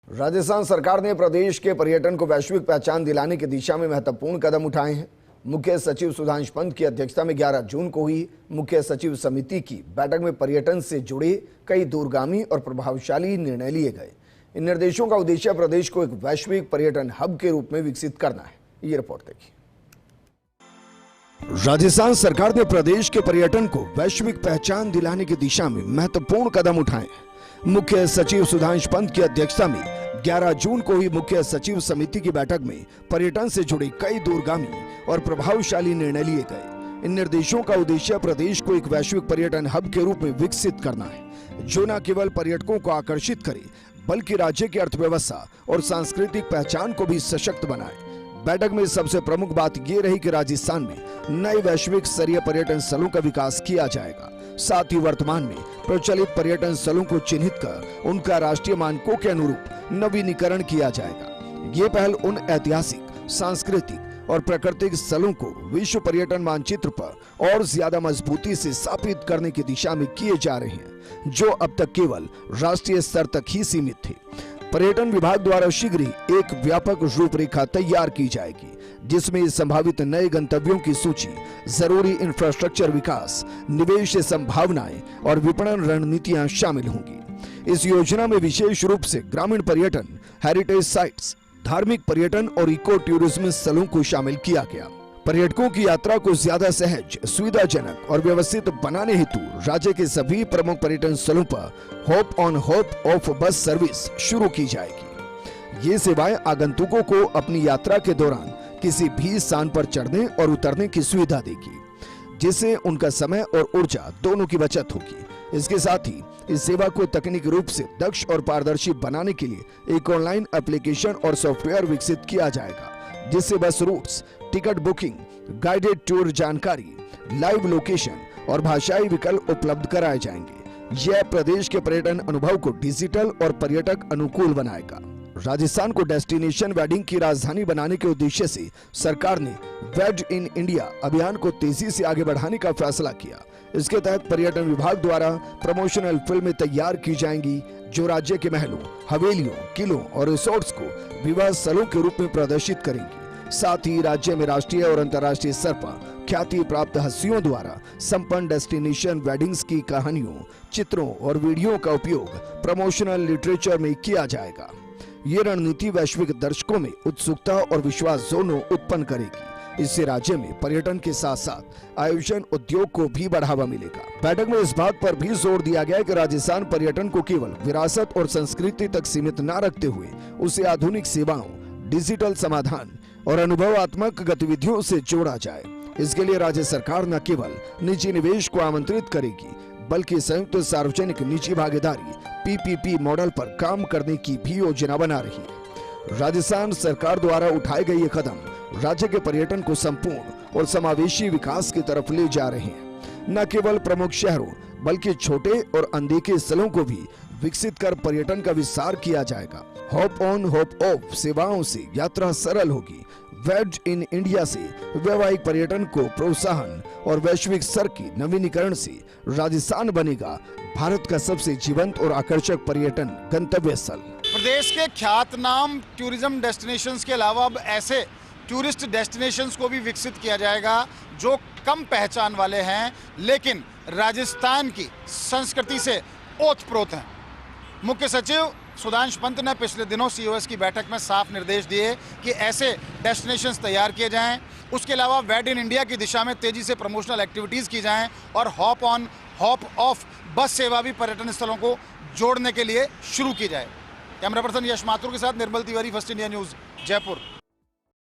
राजस्थान सरकार ने प्रदेश के पर्यटन को वैश्विक पहचान दिलाने की दिशा में महत्वपूर्ण कदम उठाए हैं। मुख्य सचिव सुधांशु पंत की अध्यक्षता में 11 जून को हुई मुख्य सचिव समिति की बैठक में पर्यटन से जुड़े कई दूरगामी और प्रभावशाली निर्णय लिए गए। इन निर्देशों का उद्देश्य प्रदेश को एक वैश्विक पर्यटन हब के रूप में विकसित करना है। ये रिपोर्ट देखिए। राजस्थान सरकार ने प्रदेश के पर्यटन को वैश्विक पहचान दिलाने की दिशा में महत्वपूर्ण कदम उठाए। मुख्य सचिव सुधांशु पंत की अध्यक्षता में 11 जून को हुई मुख्य सचिव समिति की बैठक में पर्यटन से जुड़े कई दूरगामी और प्रभावशाली निर्णय लिए गए। इन निर्देशों का उद्देश्य प्रदेश को एक वैश्विक पर्यटन हब के रूप में विकसित करना है, जो न केवल पर्यटकों को आकर्षित करे बल्कि राज्य की अर्थव्यवस्था और सांस्कृतिक पहचान को भी सशक्त बनाए। बैठक में सबसे प्रमुख बात ये रही कि राजस्थान में नए वैश्विक स्तरीय पर्यटन स्थलों का विकास किया जाएगा। साथ ही वर्तमान में प्रचलित पर्यटन स्थलों को चिन्हित कर उनका राष्ट्रीय मानकों के अनुरूप नवीनीकरण किया जाएगा। ये पहल उन ऐतिहासिक, सांस्कृतिक और प्राकृतिक स्थलों को विश्व पर्यटन मानचित्र पर और ज्यादा मजबूती से स्थापित करने की दिशा में किए जा रहे हैं, जो अब तक केवल राष्ट्रीय स्तर तक ही सीमित थे। पर्यटन विभाग द्वारा शीघ्र ही एक व्यापक रूपरेखा तैयार की जाएगी, जिसमें संभावित नए गंतव्यों की सूची, जरूरी इंफ्रास्ट्रक्चर विकास, निवेश संभावनाएं और विपणन रणनीतियां शामिल होंगी। इस योजना में विशेष रूप से ग्रामीण पर्यटन, हेरिटेज साइट्स, धार्मिक पर्यटन और इको टूरिज्म स्थलों को शामिल किया गया। पर्यटकों की यात्रा को ज्यादा सहज, सुविधाजनक और व्यवस्थित बनाने हेतु राज्य के सभी प्रमुख पर्यटन स्थलों पर hop on hop off bus service शुरू की जाएगी। ये सेवाएं आगंतुकों को अपनी यात्रा के दौरान किसी भी स्थान पर चढ़ने और उतरने की सुविधा देगी, जिससे उनका समय और ऊर्जा दोनों की बचत होगी। इसके साथ ही इस सेवा को तकनीकी रूप से दक्ष और पारदर्शी बनाने के लिए एक ऑनलाइन एप्लीकेशन और सॉफ्टवेयर विकसित किया जाएगा, जिससे bus routes, ticket booking, guided tour जानकारी, लाइव लोकेशन और भाषाई विकल्प उपलब्ध कराए जाएंगे। यह प्रदेश के पर्यटन अनुभव को डिजिटल और पर्यटक अनुकूल बनाएगा। राजस्थान को डेस्टिनेशन वेडिंग की राजधानी बनाने के उद्देश्य से सरकार ने वेड इन इंडिया अभियान को तेजी से आगे बढ़ाने का फैसला किया। इसके तहत पर्यटन विभाग द्वारा प्रमोशनल फिल्में तैयार की जाएंगी, जो राज्य के महलों, हवेलियों, किलों और रिसोर्ट्स को विवाह स्थलों के रूप में प्रदर्शित करेंगी। साथ ही राज्य में राष्ट्रीय और अंतर्राष्ट्रीय स्तर पर ख्याति प्राप्त हस्तियों द्वारा संपन्न डेस्टिनेशन वेडिंग्स की कहानियों, चित्रों और वीडियो का उपयोग प्रमोशनल लिटरेचर में किया जाएगा। ये रणनीति वैश्विक दर्शकों में उत्सुकता और विश्वास दोनों उत्पन्न करेगी। इससे राज्य में पर्यटन के साथ साथ आयोजन उद्योग को भी बढ़ावा मिलेगा। बैठक में इस बात पर भी जोर दिया गया कि राजस्थान पर्यटन को केवल विरासत और संस्कृति तक सीमित न रखते हुए उसे आधुनिक सेवाओं, डिजिटल समाधान और अनुभवात्मक गतिविधियों से जोड़ा जाए। इसके लिए राज्य सरकार न केवल निजी निवेश को आमंत्रित करेगी, बल्कि संयुक्त सार्वजनिक निजी भागीदारी PPP मॉडल पर काम करने की भी योजना बना रही है। राजस्थान सरकार द्वारा उठाए गए ये कदम राज्य के पर्यटन को संपूर्ण और समावेशी विकास की तरफ ले जा रहे हैं। न केवल प्रमुख शहरों बल्कि छोटे और अनदेखे स्थलों को भी विकसित कर पर्यटन का विस्तार किया जाएगा। हॉप ऑन हॉप ऑफ सेवाओं से यात्रा सरल होगी। वेड इन इंडिया से वैवाहिक पर्यटन को प्रोत्साहन और वैश्विक स्तर की नवीनीकरण से राजस्थान बनेगा भारत का सबसे जीवंत और आकर्षक पर्यटन गंतव्य स्थल। प्रदेश के ख्यातनाम टूरिज्म डेस्टिनेशंस के अलावा अब ऐसे टूरिस्ट डेस्टिनेशंस को भी विकसित किया जाएगा जो कम पहचान वाले हैं, लेकिन राजस्थान की संस्कृति से ओतप्रोत हैं। मुख्य सचिव सुधांशु पंत ने पिछले दिनों COS की बैठक में साफ निर्देश दिए कि ऐसे डेस्टिनेशंस तैयार किए जाएं। उसके अलावा वेड इन इंडिया की दिशा में तेजी से प्रमोशनल एक्टिविटीज़ की जाएं और हॉप ऑन हॉप ऑफ बस सेवा भी पर्यटन स्थलों को जोड़ने के लिए शुरू की जाए। कैमरा पर्सन यश माथुर के साथ Nirmal Tiwari, first India news, Jaipur.